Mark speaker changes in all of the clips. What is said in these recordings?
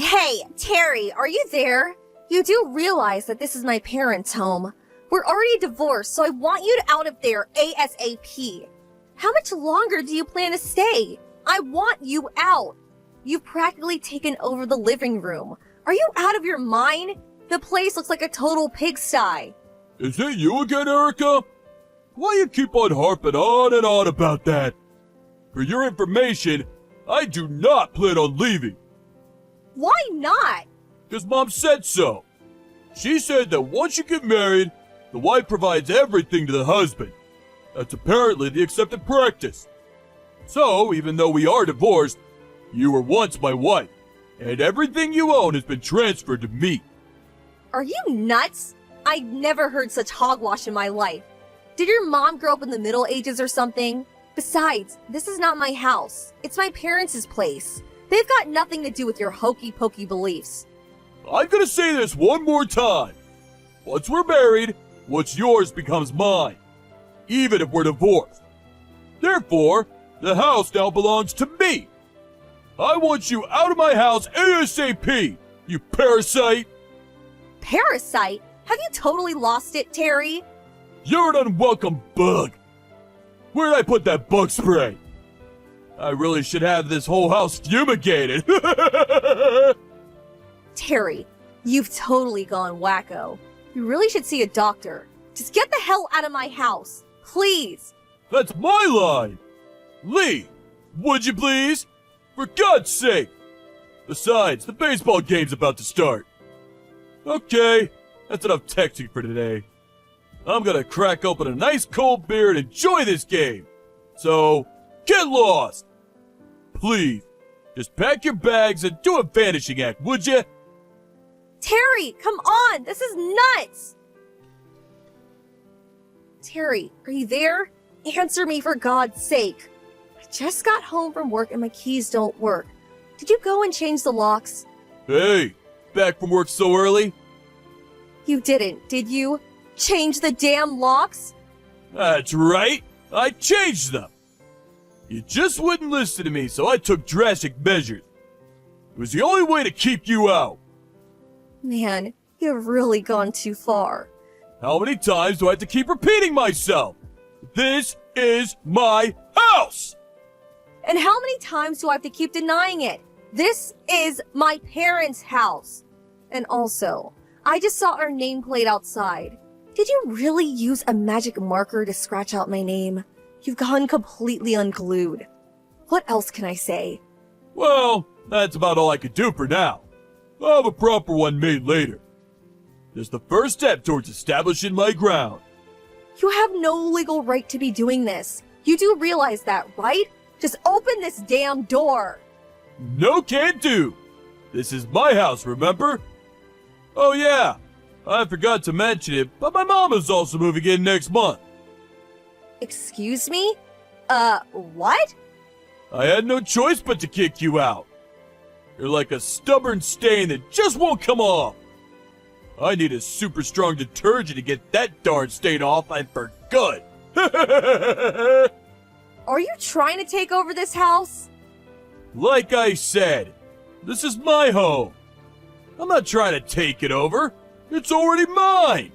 Speaker 1: Hey, Terry, are you there? You do realize that this is my parents' home. We're already divorced, so I want you out of there ASAP. How much longer do you plan to stay? I want you out. You've practically taken over the living room. Are you out of your mind? The place looks like a total pigsty.
Speaker 2: Is it you again, Erica? Why you keep on harping on and on about that? For your information, I do not plan on leaving.
Speaker 1: Why not?
Speaker 2: Because Mom said so. She said that once you get married, the wife provides everything to the husband. That's apparently the accepted practice. So, even though we are divorced, you were once my wife, and everything you own has been transferred to me.
Speaker 1: Are you nuts? I've never heard such hogwash in my life. Did your mom grow up in the Middle Ages or something? Besides, this is not my house. It's my parents' place. They've got nothing to do with your hokey-pokey beliefs.
Speaker 2: I'm gonna say this one more time. Once we're married, what's yours becomes mine, even if we're divorced. Therefore, the house now belongs to me. I want you out of my house ASAP, you parasite!
Speaker 1: Parasite? Have you totally lost it, Terry?
Speaker 2: You're an unwelcome bug. Where'd I put that bug spray? I really should have this whole house fumigated.
Speaker 1: Terry, you've totally gone wacko. You really should see a doctor. Just get the hell out of my house, please.
Speaker 2: That's my line. Leave, would you please? For God's sake. Besides, the baseball game's about to start. Okay, that's enough texting for today. I'm gonna crack open a nice cold beer and enjoy this game. So, get lost. Please, just pack your bags and do a vanishing act, would you?
Speaker 1: Terry, come on, this is nuts. Terry, are you there? Answer me for God's sake. I just got home from work and my keys don't work. Did you go and change the locks?
Speaker 2: Hey, back from work so early?
Speaker 1: You didn't, did you? Change the damn locks?
Speaker 2: That's right, I changed them. You just wouldn't listen to me, so I took drastic measures. It was the only way to keep you out.
Speaker 1: Man, you've really gone too far.
Speaker 2: How many times do I have to keep repeating myself? This is my house!
Speaker 1: And how many times do I have to keep denying it? This is my parents' house. And also, I just saw our nameplate outside. Did you really use a magic marker to scratch out my name? You've gone completely unglued. What else can I say?
Speaker 2: Well, that's about all I could do for now. I'll have a proper one made later. It's the first step towards establishing my ground.
Speaker 1: You have no legal right to be doing this. You do realize that, right? Just open this damn door.
Speaker 2: No, can't do. This is my house, remember? Oh yeah, I forgot to mention it, but my mom is also moving in next month.
Speaker 1: Excuse me? What?
Speaker 2: I had no choice but to kick you out. You're like a stubborn stain that just won't come off. I need a super strong detergent to get that darn stain off and for good.
Speaker 1: Are you trying to take over this house?
Speaker 2: Like I said, this is my home. I'm not trying to take it over. It's already mine.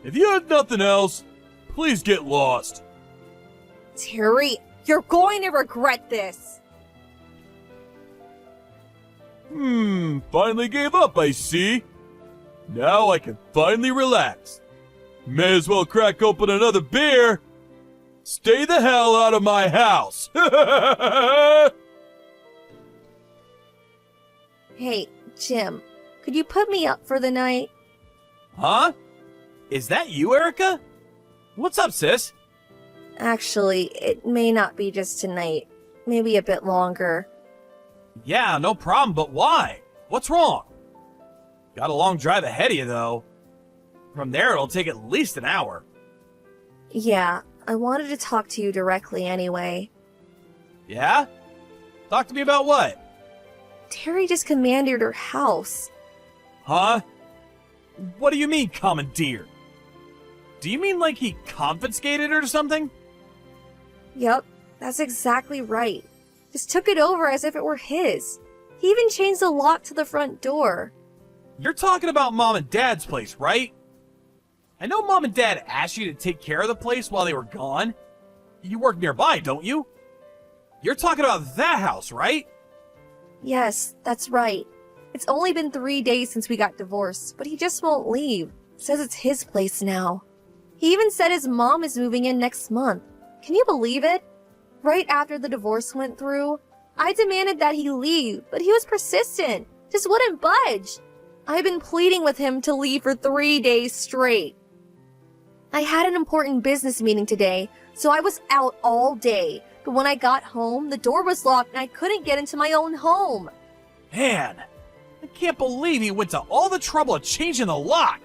Speaker 2: If you have nothing else, please get lost.
Speaker 1: Terry, you're going to regret this.
Speaker 2: Finally gave up, I see. Now I can finally relax. May as well crack open another beer. Stay the hell out of my house.
Speaker 1: Hey, Jim, could you put me up for the night?
Speaker 3: Huh? Is that you, Erica? What's up, sis?
Speaker 1: Actually, it may not be just tonight. Maybe a bit longer.
Speaker 3: Yeah, no problem, but why? What's wrong? Got a long drive ahead of you, though. From there, it'll take at least an hour.
Speaker 1: Yeah, I wanted to talk to you directly anyway.
Speaker 3: Yeah? Talk to me about what?
Speaker 1: Terry just commanded her house.
Speaker 3: Huh? What do you mean, commandeer? Do you mean like he confiscated it or something?
Speaker 1: Yup, that's exactly right. Just took it over as if it were his. He even changed the lock to the front door.
Speaker 3: You're talking about Mom and Dad's place, right? I know Mom and Dad asked you to take care of the place while they were gone. You work nearby, don't you? You're talking about that house, right?
Speaker 1: Yes, that's right. It's only been 3 days since we got divorced, but he just won't leave. Says it's his place now. He even said his mom is moving in next month. Can you believe it? Right after the divorce went through, I demanded that he leave, but he was persistent. Just wouldn't budge. I've been pleading with him to leave for 3 days straight. I had an important business meeting today, so I was out all day. But when I got home, the door was locked and I couldn't get into my own home.
Speaker 3: Man, I can't believe he went to all the trouble of changing the lock.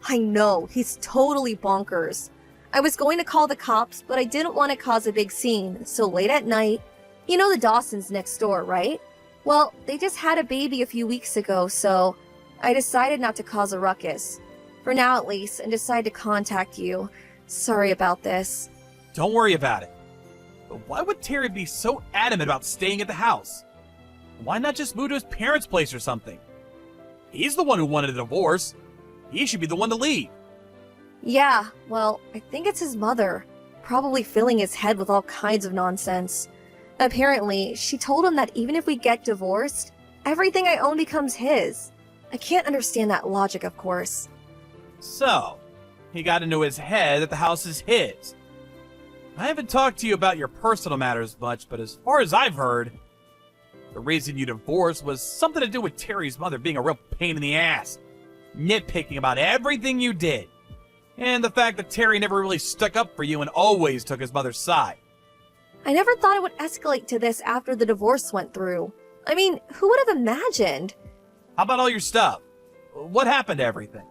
Speaker 1: I know, he's totally bonkers. I was going to call the cops, but I didn't want to cause a big scene, so late at night, you know the Dawsons next door, right? Well, they just had a baby a few weeks ago, so I decided not to cause a ruckus. For now at least, and decided to contact you. Sorry about this.
Speaker 3: Don't worry about it. But why would Terry be so adamant about staying at the house? Why not just move to his parents' place or something? He's the one who wanted a divorce. He should be the one to leave.
Speaker 1: Yeah, well, I think it's his mother. Probably filling his head with all kinds of nonsense. Apparently, she told him that even if we get divorced, everything I own becomes his. I can't understand that logic, of course.
Speaker 3: So, he got into his head that the house is his. I haven't talked to you about your personal matters much, but as far as I've heard, the reason you divorced was something to do with Terry's mother being a real pain in the ass, nitpicking about everything you did, and the fact that Terry never really stuck up for you and always took his mother's side.
Speaker 1: I never thought it would escalate to this after the divorce went through. I mean, who would have imagined?
Speaker 3: How about all your stuff? What happened to everything?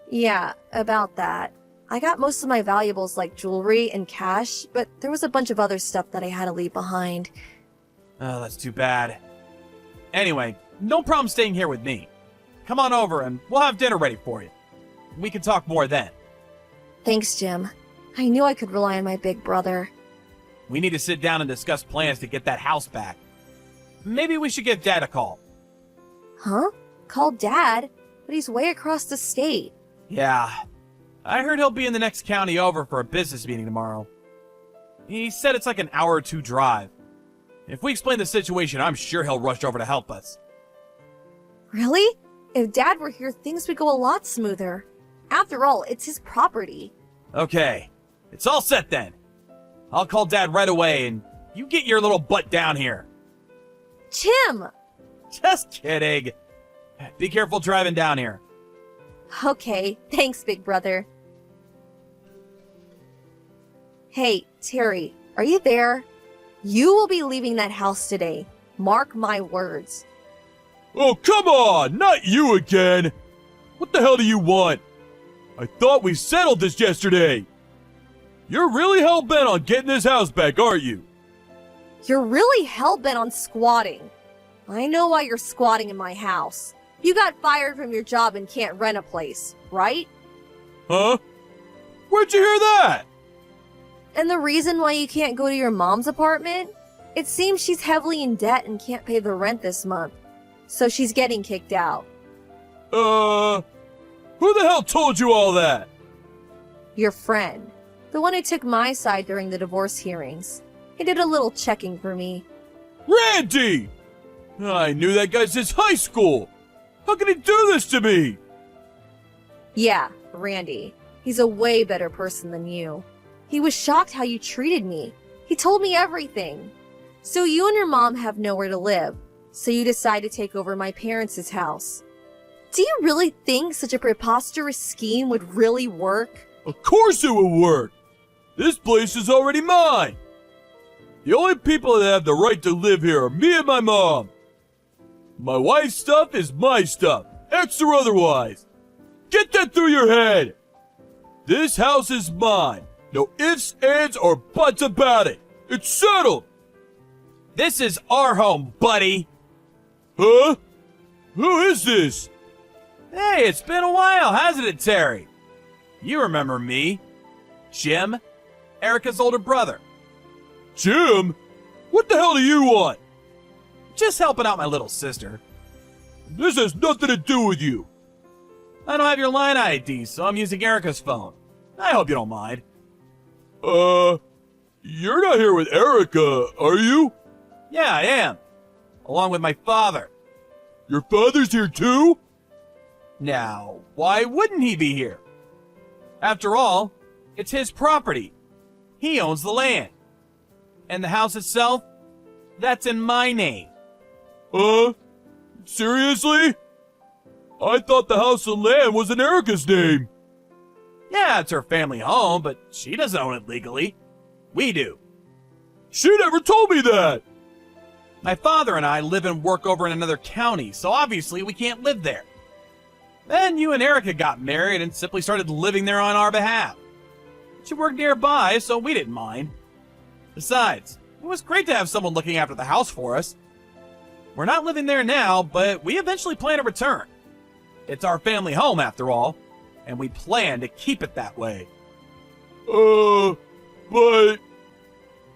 Speaker 1: Yeah, about that. I got most of my valuables like jewelry and cash, but there was a bunch of other stuff that I had to leave behind.
Speaker 3: Oh, that's too bad. Anyway, no problem staying here with me. Come on over and we'll have dinner ready for you. We can talk more then.
Speaker 1: Thanks, Jim. I knew I could rely on my big brother.
Speaker 3: We need to sit down and discuss plans to get that house back. Maybe we should give Dad a call.
Speaker 1: Huh? Call Dad? But he's way across the state.
Speaker 3: Yeah, I heard he'll be in the next county over for a business meeting tomorrow. He said it's like an hour or two drive. If we explain the situation, I'm sure he'll rush over to help us.
Speaker 1: Really? If Dad were here, things would go a lot smoother. After all, it's his property.
Speaker 3: Okay, it's all set then. I'll call Dad right away and you get your little butt down here.
Speaker 1: Jim!
Speaker 3: Just kidding. Be careful driving down here.
Speaker 1: Okay, thanks, big brother. Hey, Terry, are you there? You will be leaving that house today. Mark my words.
Speaker 2: Oh, come on! Not you again! What the hell do you want? I thought we settled this yesterday! You're really hell-bent on getting this house back, aren't you?
Speaker 1: You're really hell-bent on squatting. I know why you're squatting in my house. You got fired from your job and can't rent a place, right?
Speaker 2: Huh? Where'd you hear that?
Speaker 1: And the reason why you can't go to your mom's apartment? It seems she's heavily in debt and can't pay the rent this month. So she's getting kicked out.
Speaker 2: Who the hell told you all that?
Speaker 1: Your friend. The one who took my side during the divorce hearings. He did a little checking for me.
Speaker 2: Randy! I knew that guy since high school! How could he do this to me?
Speaker 1: Yeah, Randy. He's a way better person than you. He was shocked how you treated me. He told me everything. So you and your mom have nowhere to live. So you decide to take over my parents' house. Do you really think such a preposterous scheme would really work?
Speaker 2: Of course it would work! This place is already mine! The only people that have the right to live here are me and my mom. My wife's stuff is my stuff, ex or otherwise. Get that through your head! This house is mine. No ifs, ands, or buts about it. It's settled!
Speaker 3: This is our home, buddy!
Speaker 2: Huh? Who is this?
Speaker 3: Hey, it's been a while, hasn't it, Terry? You remember me. Jim, Erica's older brother.
Speaker 2: Jim? What the hell do you want?
Speaker 3: Just helping out my little sister.
Speaker 2: This has nothing to do with you.
Speaker 3: I don't have your line ID, so I'm using Erica's phone. I hope you don't mind.
Speaker 2: You're not here with Erica, are you?
Speaker 3: Yeah, I am. Along with my father.
Speaker 2: Your father's here too?
Speaker 3: Now, why wouldn't he be here? After all, it's his property. He owns the land. And the house itself, that's in my name.
Speaker 2: Seriously? I thought the house and land was in Erica's name.
Speaker 3: Yeah, it's her family home, but she doesn't own it legally. We do.
Speaker 2: She never told me that.
Speaker 3: My father and I live and work over in another county, so obviously we can't live there. Then you and Erica got married and simply started living there on our behalf. She worked nearby, so we didn't mind. Besides, it was great to have someone looking after the house for us. We're not living there now, but we eventually plan to return. It's our family home, after all, and we plan to keep it that way.
Speaker 2: But...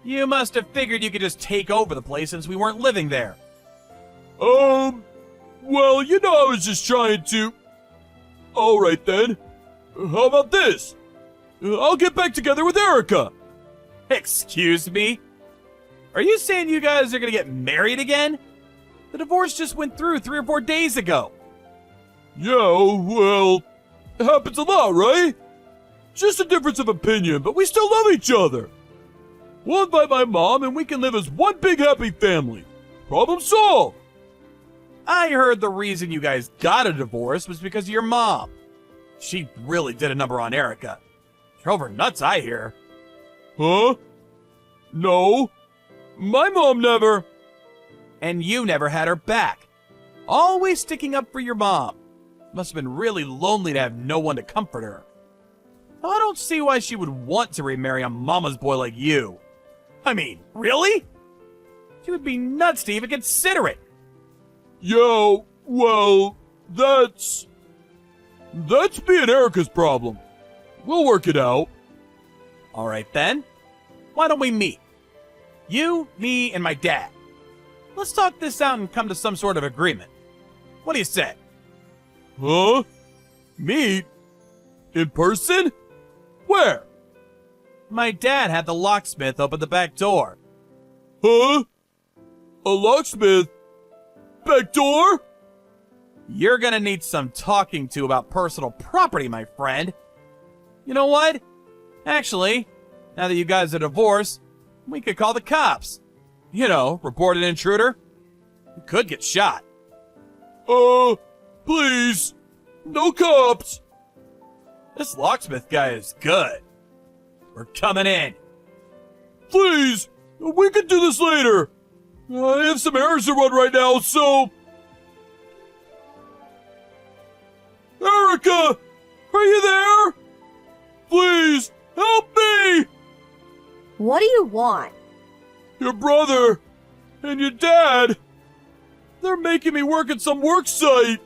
Speaker 3: You must have figured you could just take over the place since we weren't living there.
Speaker 2: Well, I was just trying to... Alright then. How about this? I'll get back together with Erica.
Speaker 3: Excuse me? Are you saying you guys are gonna get married again? The divorce just went through 3 or 4 days ago.
Speaker 2: Yeah, well, it happens a lot, right? Just a difference of opinion, but we still love each other. We'll invite my mom and we can live as one big happy family. Problem solved.
Speaker 3: I heard the reason you guys got a divorce was because of your mom. She really did a number on Erica. Drove her nuts, I hear.
Speaker 2: Huh? No. My mom never...
Speaker 3: And you never had her back. Always sticking up for your mom. Must have been really lonely to have no one to comfort her. I don't see why she would want to remarry a mama's boy like you. I mean, really? She would be nuts to even consider it.
Speaker 2: Yo, well, that's me and Erica's problem. We'll work it out.
Speaker 3: All right then. Why don't we meet? You, me, and my dad. Let's talk this out and come to some sort of agreement. What do you say?
Speaker 2: Huh? Meet? In person? Where?
Speaker 3: My dad had the locksmith open the back door.
Speaker 2: Huh? A locksmith? Back door?
Speaker 3: You're gonna need some talking to about personal property, my friend. You know what? Actually, now that you guys are divorced, we could call the cops. You know, report an intruder. You could get shot.
Speaker 2: Please. No cops.
Speaker 3: This locksmith guy is good. We're coming in.
Speaker 2: Please. We can do this later. I have some errands to run right now, so... Erica! Are you there? Please, help me!
Speaker 1: What do you want?
Speaker 2: Your brother and your dad. They're making me work at some work site.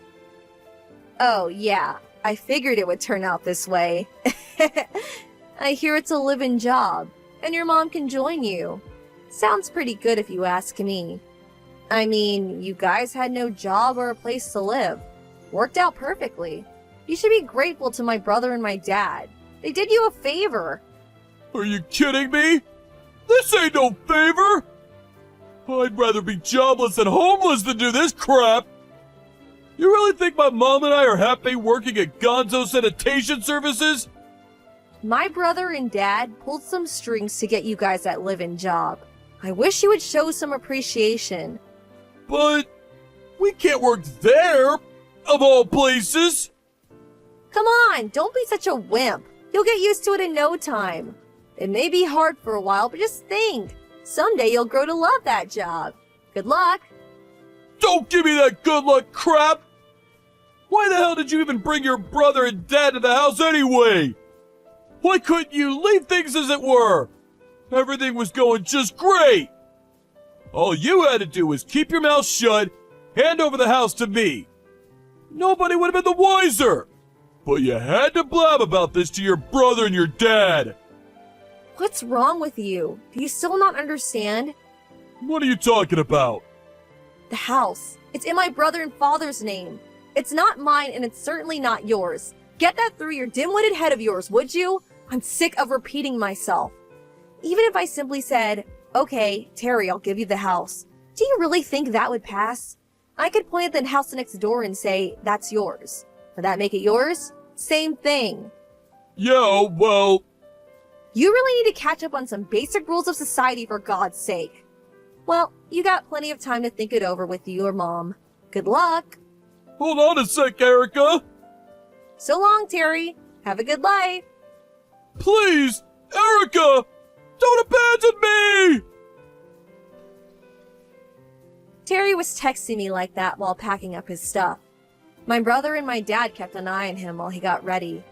Speaker 1: Oh, yeah. I figured it would turn out this way. I hear it's a live-in job, and your mom can join you. Sounds pretty good if you ask me. I mean, you guys had no job or a place to live. Worked out perfectly. You should be grateful to my brother and my dad. They did you a favor.
Speaker 2: Are you kidding me? This ain't no favor. I'd rather be jobless and homeless than do this crap. You really think my mom and I are happy working at Gonzo Sanitation Services?
Speaker 1: My brother and dad pulled some strings to get you guys that live-in job. I wish you would show some appreciation.
Speaker 2: But we can't work there, of all places.
Speaker 1: Come on, don't be such a wimp. You'll get used to it in no time. It may be hard for a while, but just think. Someday you'll grow to love that job. Good luck.
Speaker 2: Don't give me that good luck crap. Why the hell did you even bring your brother and dad to the house anyway? Why couldn't you leave things as it were? Everything was going just great. All you had to do was keep your mouth shut, hand over the house to me. Nobody would have been the wiser. But you had to blab about this to your brother and your dad.
Speaker 1: What's wrong with you? Do you still not understand?
Speaker 2: What are you talking about?
Speaker 1: The house. It's in my brother and father's name. It's not mine and it's certainly not yours. Get that through your dim-witted head of yours, would you? I'm sick of repeating myself. Even if I simply said, okay, Terry, I'll give you the house. Do you really think that would pass? I could point at the house next door and say, that's yours. Would that make it yours? Same thing.
Speaker 2: Yeah, well,
Speaker 1: You really need to catch up on some basic rules of society for God's sake. Well, you got plenty of time to think it over with your mom. Good luck.
Speaker 2: hold on a sec, Erica.
Speaker 1: So long, Terry. Have a good life.
Speaker 2: Please, Erica, don't abandon me!
Speaker 1: Terry was texting me like that while packing up his stuff. My brother and my dad kept an eye on him while he got ready.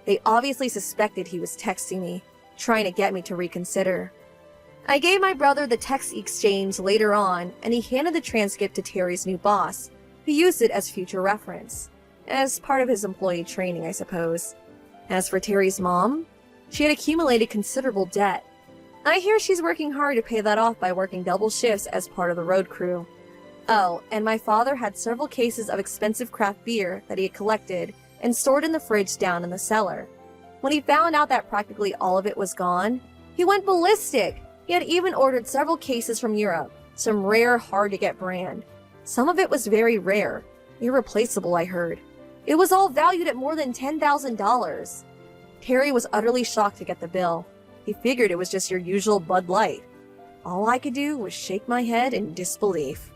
Speaker 1: They obviously suspected he was texting me, trying to get me to reconsider. I gave my brother the text exchange later on, and he handed the transcript to Terry's new boss, who used it as future reference. As part of his employee training, I suppose. As for Terry's mom, she had accumulated considerable debt. I hear she's working hard to pay that off by working double shifts as part of the road crew. Oh, and my father had several cases of expensive craft beer that he had collected and stored in the fridge down in the cellar. When he found out that practically all of it was gone, he went ballistic. He had even ordered several cases from Europe, some rare, hard-to-get brand. Some of it was very rare, irreplaceable, I heard. It was all valued at more than $10,000. Terry was utterly shocked to get the bill. He figured it was just your usual Bud Light. All I could do was shake my head in disbelief.